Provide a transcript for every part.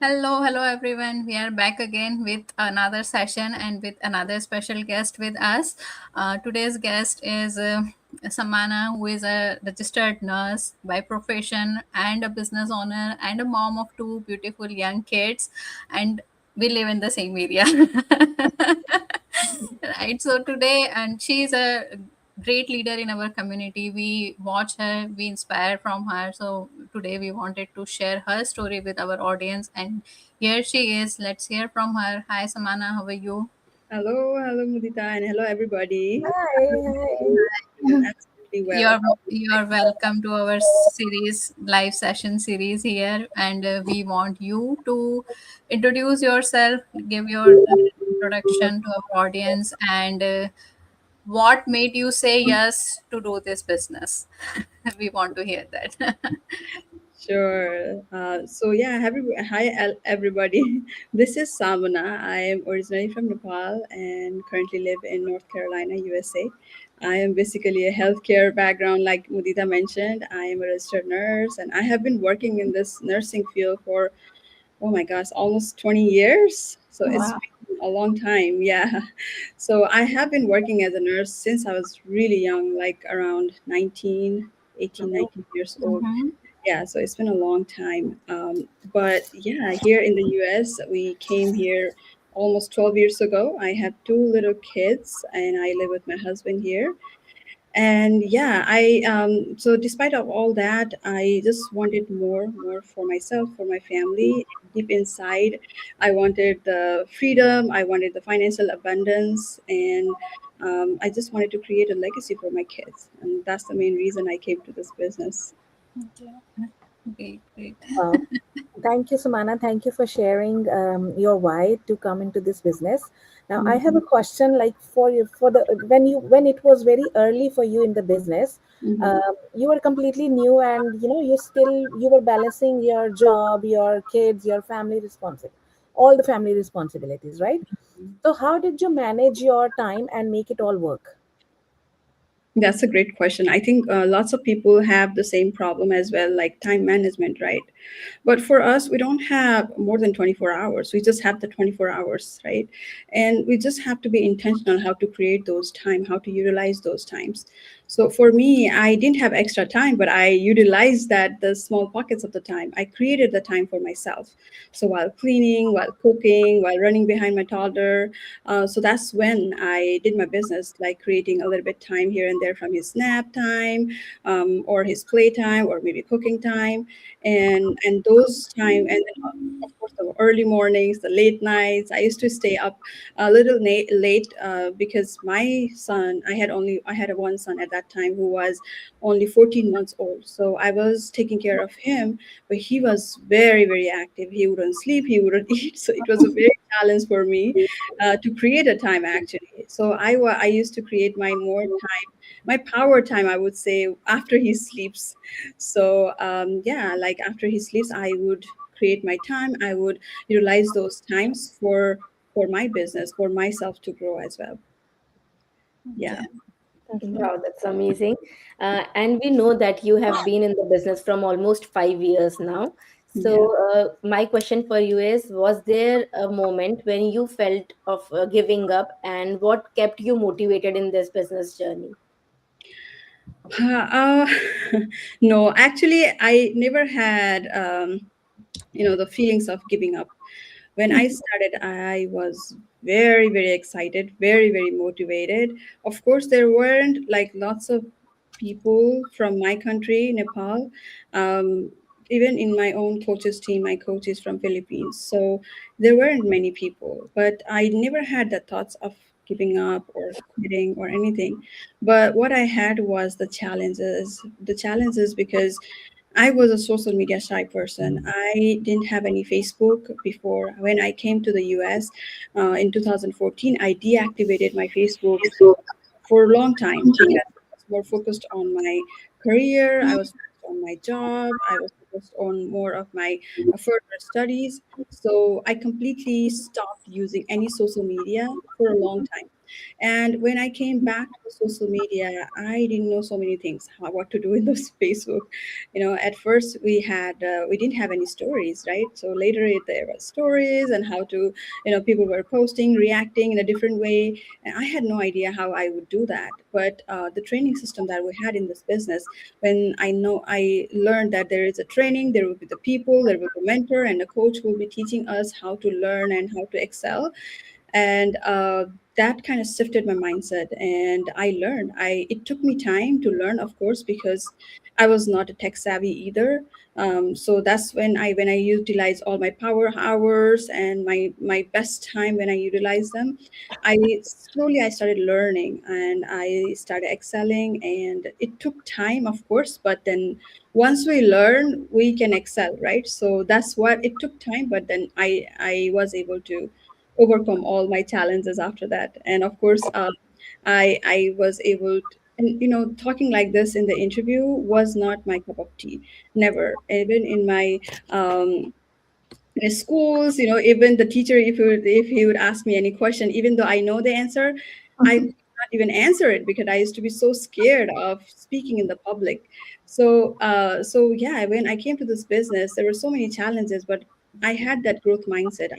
Hello everyone. We are back again with another session and with another special guest with us. Today's guest is Samana, who is a registered nurse by profession and a business owner and a mom of two beautiful young kids. And we live in the same area. Right. So today, and she's a great leader in our community. We watch her, we inspire from her. So today we wanted to share her story with our audience, and here she is. Let's hear from her. Hi Samana, how are you? Hello, Mudita, and hello, everybody. Hi, hi. I'm absolutely well. you're you're welcome to our series, live session series here, and we want you to introduce yourself, give your introduction to our audience, and what made you say yes to do this business? We want to hear that. Sure. Hi, everybody. This is Samana. I am originally from Nepal and currently live in North Carolina, USA. I am basically a healthcare background, like Mudita mentioned. I am a registered nurse, and I have been working in this nursing field for, oh my gosh, almost 20 years. So it's Wow. been a long time. Yeah. So I have been working as a nurse since I was really young, like around 19, 18, Oh, 19 years old. Mhm. Yeah, so it's been a long time. But yeah, here in the US, we came here almost 12 years ago. I have two little kids and I live with my husband here. And yeah, so despite of all that, I just wanted more for myself, for my family. Deep inside, I wanted the freedom, I wanted the financial abundance, and I just wanted to create a legacy for my kids. And that's the main reason I came to this business. Okay. Great, great. wow. Thank you, Sumana. Thank you for sharing your why to come into this business. Now, I have a question. Like for you, for the when it was very early for you in the business, Mhm. you were completely new, and you were balancing your job, your kids, your family responsibility, all the family responsibilities, right? So, how did you manage your time and make it all work? That's a great question. I think lots of people have the same problem as well, like time management, right? But for us, we don't have more than 24 hours. We just have the 24 hours, right? And we just have to be intentional how to create those time, how to utilize those times. So for me, I didn't have extra time, but I utilized that the small pockets of the time. I created the time for myself. So while cleaning, while cooking, while running behind my toddler, so that's when I did my business, like creating a little bit time here and there from his nap time, or his playtime, or maybe cooking time, and those time, and then of course the early mornings, the late nights. I used to stay up a little late because my son, I had a one son at that time who was only 14 months old. So I was taking care of him, but he was very active. He wouldn't sleep, he wouldn't eat. So it was a very challenge for me to create a time actually. So I used to create my more time, my power time, I would say, after he sleeps. So yeah, like after he sleeps, I would create my time. I would utilize those times for my business, for myself to grow as well. Yeah. Okay. Okay. Wow, that's amazing. And we know that you have been in the business from almost 5 years now. Yeah. So, my question for you is, was there a moment when you felt of giving up, and what kept you motivated in this business journey? Uh, no, actually, I never had, the feelings of giving up. When I started, I was very excited, very motivated. Of course, there weren't like lots of people from my country, Nepal. Um, Even in my own coaches team, my coach is from Philippines, so there weren't many people. But I never had the thoughts of giving up or quitting or anything. But what I had was the challenges. The challenges because I was a social media shy person. I didn't have any Facebook before. When I came to the US in 2014, I deactivated my Facebook for a long time because I was more focused on my career. I was focused on my job. I was focused on more of my further studies. So I completely stopped using any social media for a long time. And when I came back to social media, I didn't know so many things, what to do in those Facebook. At first we didn't have any stories, right? So later there were stories, and how to, people were posting, reacting in a different way, and I had no idea how I would do that. But the training system that we had in this business, when I learned that there is a training, there will be the people, there will be a mentor, and a coach will be teaching us how to learn and how to excel. And that kind of shifted my mindset, and I learned. I It took me time to learn, of course, because I was not a tech savvy either. So that's when I utilize all my power hours and my best time. When I utilize them, I started learning, and I started excelling. And it took time, of course, but then once we learn, we can excel, right? So that's what it took time, but then I was able to overcome all my challenges after that. And of course, I was able to, and talking like this in the interview was not my cup of tea. Never. Even in my in schools, even the teacher, if he would ask me any question, even though I know the answer, I would not even answer it, because I used to be so scared of speaking in the public. So yeah, when I came to this business, there were so many challenges, but I had that growth mindset.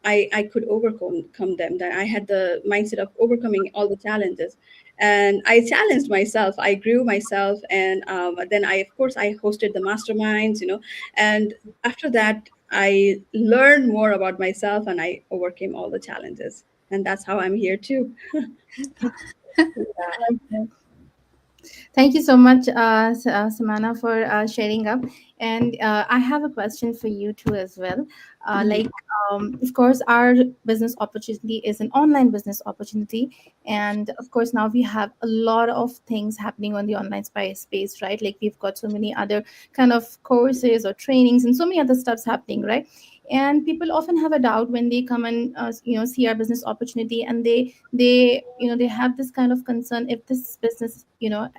I could overcome them. That I had the mindset of overcoming all the challenges, and I challenged myself. I grew myself, and then of course, I hosted the masterminds. And after that, I learned more about myself, and I overcame all the challenges. And that's how I'm here too. Yeah. Okay. Thank you so much, Samana, for sharing up. And I have a question for you too as well. Mhm. Like, of course, our business opportunity is an online business opportunity, and of course, now we have a lot of things happening on the online space, right? Like we've got so many other kind of courses or trainings and so many other stuffs happening, right? And people often have a doubt when they come and see our business opportunity, and they have this kind of concern if this business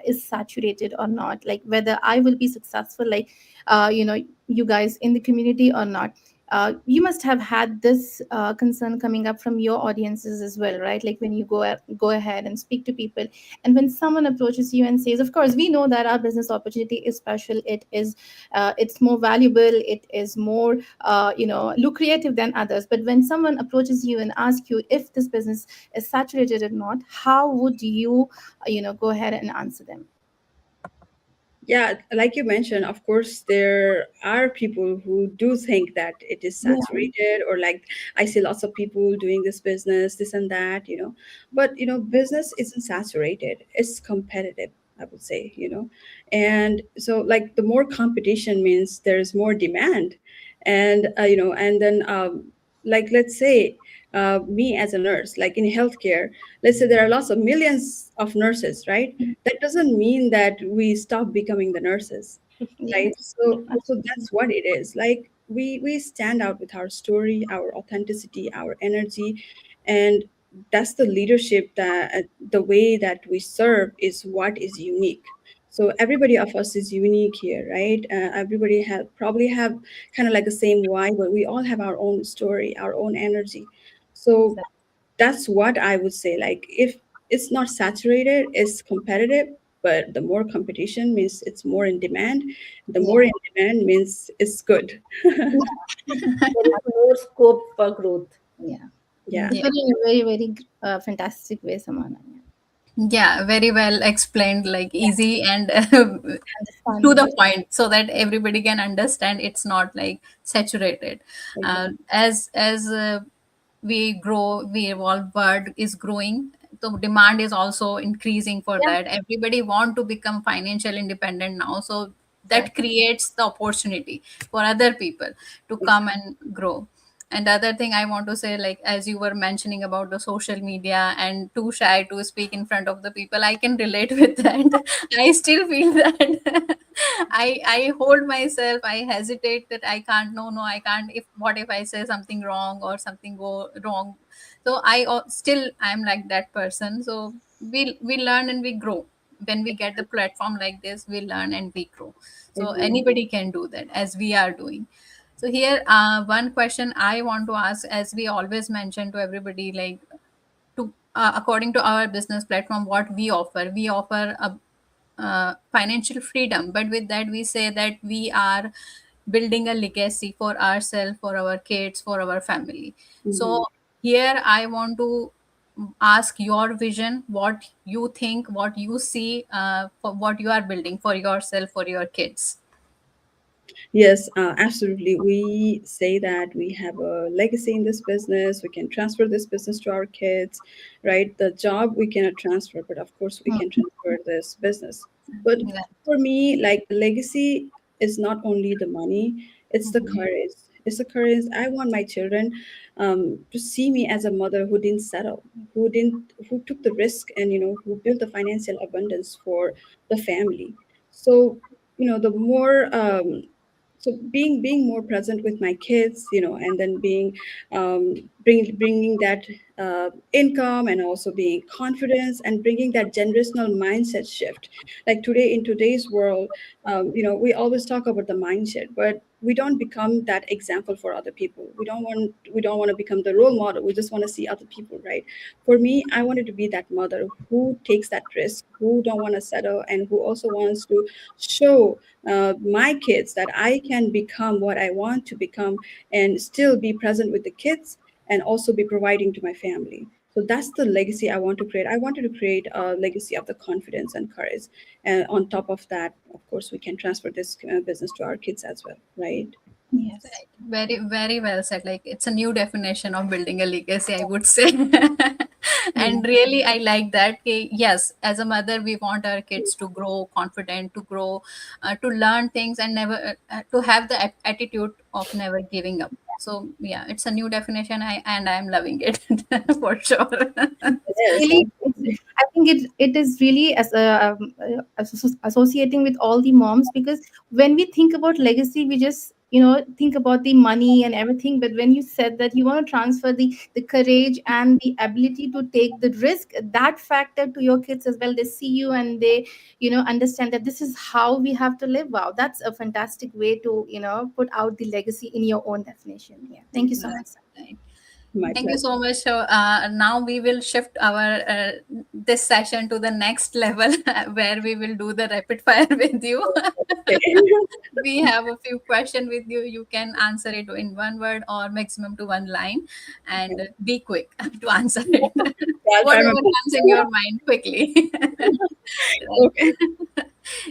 is saturated or not, like whether I will be successful, like you guys in the community or not. You must have had this concern coming up from your audiences as well, right? Like when you go ahead and speak to people, and when someone approaches you and says, of course we know that our business opportunity is special, it's more valuable, it is more lucrative than others, but when someone approaches you and asks you if this business is saturated or not, how would you go ahead and answer them? Yeah, like you mentioned, of course, there are people who do think that it is Yeah. saturated, or like I see lots of people doing this business, this and that. But, business isn't saturated, it's competitive, I would say. And so, like, the more competition means there's more demand. And then, like, let's say, me as a nurse, like in healthcare, let's say there are lots of millions of nurses, right? That doesn't mean that we stop becoming the nurses, Yeah. right? So that's what it is. Like, we stand out with our story, our authenticity, our energy. And that's the leadership, that the way that we serve is what is unique. So everybody of us is unique here, right? Everybody probably have kind of like the same why, but we all have our own story, our own energy. So Exactly. that's what I would say. Like, if it's not saturated, it's competitive, but the more competition means it's more in demand. The more Yeah. in demand means it's good. There is more scope for growth. Yeah. Yeah. You Yeah. put it in a very, very fantastic way, Samana. Yeah. Yeah, very well explained, like Yeah. easy and to the Understandable. point, so that everybody can understand. It's not like saturated. Exactly. As we grow, we evolve, world is growing, so demand is also increasing for Yeah. that. Everybody want to become financial independent now, so that Exactly. creates the opportunity for other people to come Exactly. and grow. And the other thing I want to say, like as you were mentioning about the social media and too shy to speak in front of the people, I can relate with that. I still feel that. I hold myself, I hesitate, that I can't, no, I can't, if what if I say something wrong or something go wrong. So still I'm like that person. So we learn and we grow. When we get the platform like this, we learn and we grow. So Agree. anybody can do that, as we are doing. So here, one question I want to ask, as we always mention to everybody, like to according to our business platform, what we offer a financial freedom, but with that we say that we are building a legacy for ourselves, for our kids, for our family. Mhm. So here I want to ask your vision, what you think, what you see, for what you are building for yourself, for your kids. Yes, absolutely. We say that we have a legacy in this business. We can transfer this business to our kids, right? The job we cannot transfer, but of course we can transfer this business. But Yeah. for me, like the legacy is not only the money, it's the Mhm. courage. It's the courage. I want my children to see me as a mother who didn't settle, who took the risk, and who built the financial abundance for the family. So the more being more present with my kids, and then bringing that income, and also being confidence, and bringing that generational mindset shift. Like today, in today's world, we always talk about the mindset, but we don't become that example for other people. We don't want to become the role model. We just want to see other people, right? For me, I wanted to be that mother who takes that risk, who don't want to settle, and who also wants to show my kids that I can become what I want to become, and still be present with the kids, and also be providing to my family. So that's the legacy I want to create. I wanted to create a legacy of the confidence and courage. And on top of that, of course, we can transfer this business to our kids as well, right? Yes. Right. Very, very well said. Like it's a new definition of building a legacy, I would say. Yeah. And really, I like that. Yes, as a mother, we want our kids to grow confident, to grow, to learn things, and never to have the attitude of never giving up. So yeah, it's a new definition. I'm loving it for sure. It's Yes, really, absolutely. I think it is really as associating with all the moms, because when we think about legacy, we just think about the money and everything. But when you said that you want to transfer the courage and the ability to take the risk, that factor to your kids as well, they see you and they understand that this is how we have to live. Wow, that's a fantastic way to put out the legacy in your own definition. Yeah, thank you so Right. much. Right. My Thank you pleasure. so much. So now we will shift our this session to the next level where we will do the rapid fire with you. Okay. We have a few questions with you. You can answer it in one word or maximum to one line, and be quick to answer it. Yeah, I'll try my Whatever comes in your best. mind quickly. Right. Okay.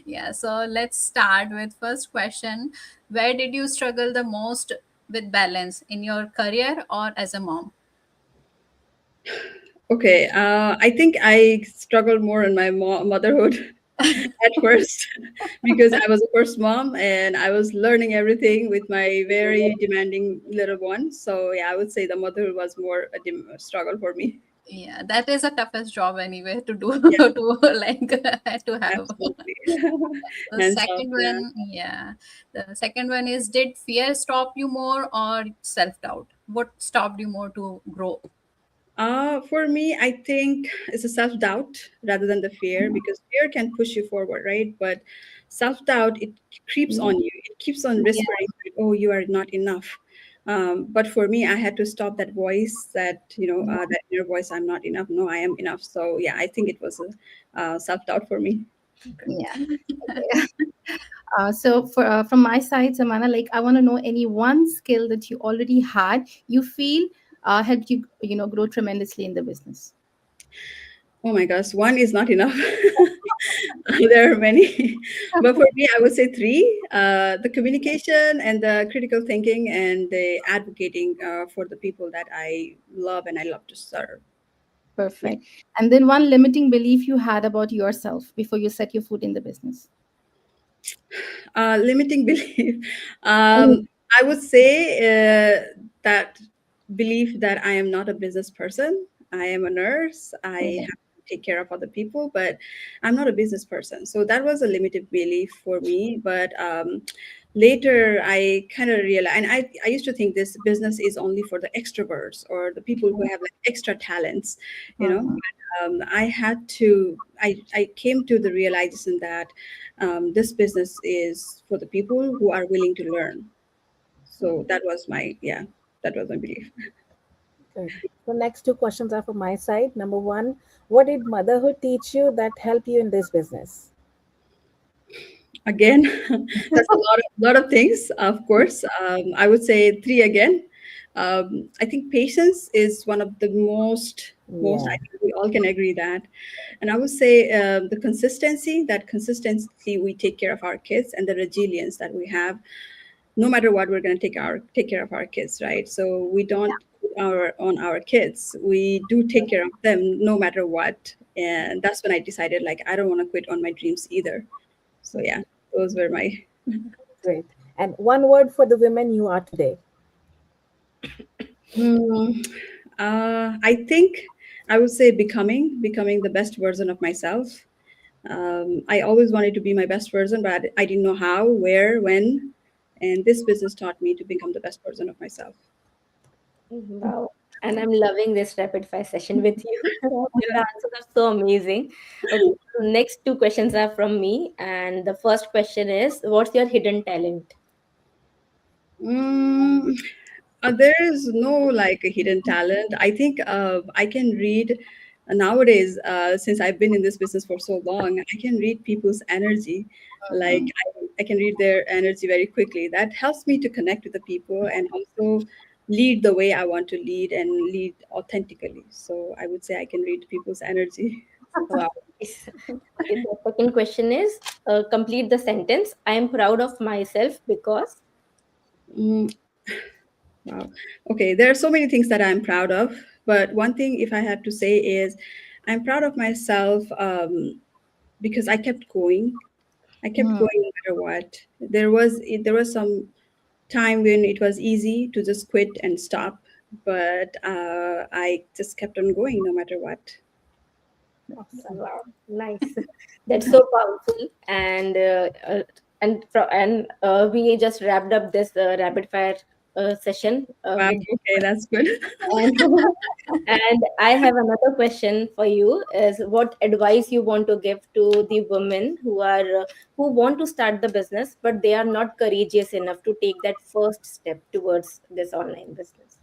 Yeah. So let's start with first question. Where did you struggle the most with balance in your career or as a mom? Okay. I think I struggled more in my motherhood at first because I was a first mom and I was learning everything with my very demanding little one. So yeah, I would say the motherhood was more a struggle for me. Yeah, that is the toughest job anyway to do Yeah, to like to have. absolutely. The Hands off. second Yeah. one, yeah, the second one is, did fear stop you more or self doubt? What stopped you more to grow? For me, I think it's a self doubt rather than the fear, because fear can push you forward, right? But self doubt, it creeps Yeah. on you. It keeps on whispering, like, "Oh, you are not enough." But for me, I had to stop that voice, that inner voice. I'm not enough. No, I am enough. So yeah, I think it was a self doubt for me. Yeah. Okay. So from my side, Samana, like I want to know any one skill that you already had, you feel helped you, grow tremendously in the business. Oh my gosh, one is not enough. There are many, but for me, I would say three: the communication, and the critical thinking, and the advocating for the people that I love and I love to serve. Yeah. Perfect. And then one limiting belief you had about yourself before you set your foot in the business. Limiting belief. Any- I would say that belief that I am not a business person. I am a nurse. I Yeah. have to take care of other people, but I'm not a business person. So that was a limited belief for me. But later, I kind of realized, and I used to think this business is only for the extroverts or the people who have like extra talents, you know. Mhm. I came to the realization that this business is for the people who are willing to learn. So that was my belief. Good. So next two questions are from my side. Number one, what did motherhood teach you that help you in this business? Again, that's a lot of things, of course. I would say three again. I think patience is one of the most. I Yeah. think we all can agree that, and I would say the consistency. That consistency we take care of our kids, and the resilience that we have no matter what, we're going to take care of our kids, right? So we don't put our on our kids, we do take care of them no matter what. And that's when I decided, like, I don't want to quit on my dreams either. So yeah, those were my Great. And one word for the women you are today. Hmm. I think I would say becoming the best version of myself. I always wanted to be my best version, but I didn't know how, where, when, and this business taught me to become the best version of myself. Wow. And I'm loving this rapid fire session with you. Your answers are so amazing. Okay, so next two questions are from me. And the first question is, what's your hidden talent? Mm, there is no like a hidden talent. I think I can read nowadays, since I've been in this business for so long, I can read people's energy. Like I can read their energy very quickly. That helps me to connect with the people and also lead the way I want to lead and lead authentically. So I would say I can read people's energy. Wow. Yes. Okay, the second question is, complete the sentence. I am proud of myself because. Mm, wow. Okay, there are so many things that I'm proud of, but one thing, if I have to say, is I'm proud of myself because I kept going. I kept Mm. going no matter what. There was some time when it was easy to just quit and stop, but I just kept on going no matter what. Awesome. Wow, nice. That's so powerful. And we just wrapped up this rapid fire session Wow. with you. Okay, that's good. And, and I have another question for you: is what advice you want to give to the women who want to start the business, but they are not courageous enough to take that first step towards this online business?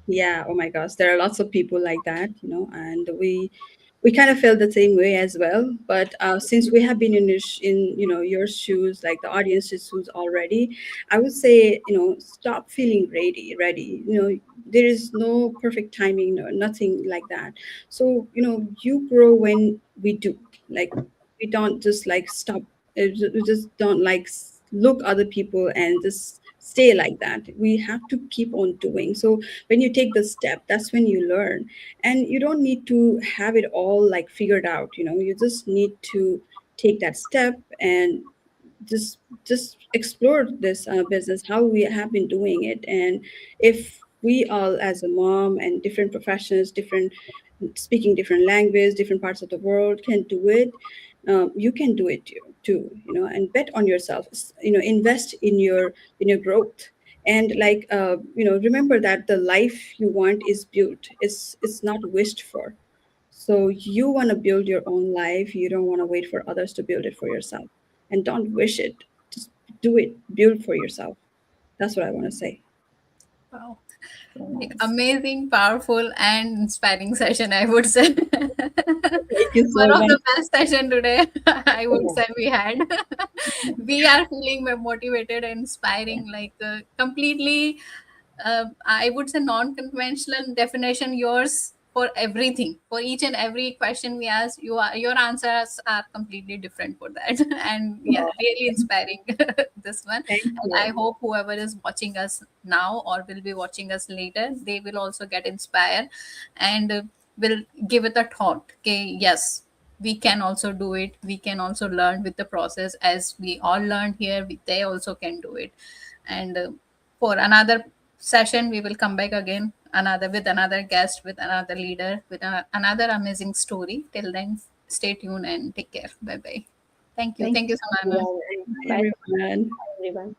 Yeah, oh my gosh, there are lots of people like that, and we kind of felt the same way as well. But since we have been in your shoes, like the audience's shoes already, I would say, stop feeling ready. There is no perfect timing, no, nothing like that. So you grow when we do. Like we don't just like stop. We just don't like look other people and just stay like that. We have to keep on doing. So when you take the step, that's when you learn, and you don't need to have it all like figured out. You just need to take that step and just explore this business, how we have been doing it. And if we all, as a mom and different professions, different speaking different language, different parts of the world, can do it, you can do it too. And bet on yourself. Invest in your growth. And like remember that the life you want is built, it's not wished for. So you want to build your own life. You don't want to wait for others to build it for yourself. And don't wish it. Just do it. Build for yourself. That's what I want to say. Wow. So Like nice. amazing, powerful, and inspiring session, I would say. Thank you One so of much. the best session today, I would Yeah. say we had. We are feeling motivated and inspiring, like completely. I would say non-conventional definition yours for everything, for each and every question we ask. Your answers are completely different for that, and yeah, really inspiring this one. Thank And I you. hope whoever is watching us now or will be watching us later, they will also get inspired and will give it a thought. Okay, yes, we can also do it. We can also learn with the process as we all learned here. They also can do it. And for another session, we will come back again, another with another guest, with another leader, with another amazing story. Till then, stay tuned and take care. Bye bye. Thank you. Thank Thank you you, so Samana. much. Everyone. Bye, Bye, everyone. everyone.